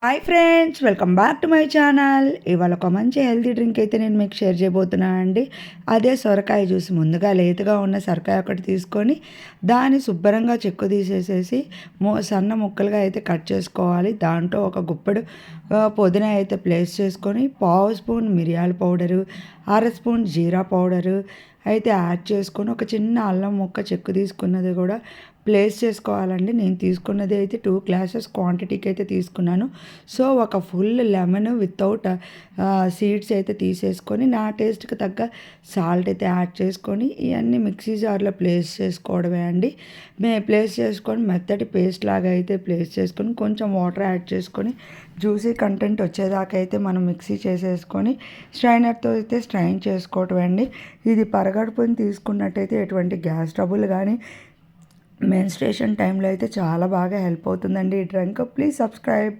Hi friends, welcome back to my channel. ఇవాళ ఒక మంచి హెల్తీ డ్రింక్ అయితే నేను మీకు షేర్ చేయబోతున్నాను అండి. అదే సొరకాయ జ్యూస్. ముందుగా లేతగా ఉన్న సొరకాయ ఒకటి తీసుకొని దాన్ని శుభ్రంగా చెక్కు తీసేసేసి సన్న ముక్కలుగా అయితే కట్ చేసుకోవాలి. దాంట్లో ఒక గుప్పెడు పుదీనా అయితే ప్లేస్ చేసుకొని పావు స్పూన్ మిరియాల పౌడరు, అర స్పూన్ జీరా పౌడరు అయితే యాడ్ చేసుకొని ఒక చిన్న అల్లం ముక్క చెక్కు తీసుకున్నది కూడా ప్లేస్ చేసుకోవాలండి. నేను తీసుకున్నది అయితే 2 గ్లాసెస్ క్వాంటిటీకి అయితే తీసుకున్నాను. సో ఒక ఫుల్ లెమన్ వితౌట్ సీడ్స్ అయితే తీసేసుకొని నా టేస్ట్కి తగ్గ సాల్ట్ అయితే యాడ్ చేసుకొని ఇవన్నీ మిక్సీ జార్లో ప్లేస్ చేసుకోవడమే అండి. ప్లేస్ చేసుకొని మెత్తటి పేస్ట్ లాగా అయితే ప్లేస్ చేసుకొని కొంచెం వాటర్ యాడ్ చేసుకొని జ్యూసీ కంటెంట్ వచ్చేదాకా అయితే మనం మిక్సీ చేసేసుకొని స్ట్రైనర్తో అయితే స్ట్రైన్ చేసుకోవటం అండి. ఇది పరగడుపుని తీసుకున్నట్టయితే ఎటువంటి గ్యాస్ ట్రబుల్ కానీ మెన్స్ట్రేషన్ టైంలో అయితే చాలా బాగా హెల్ప్ అవుతుందండి ఈ డ్రింక్. Please subscribe.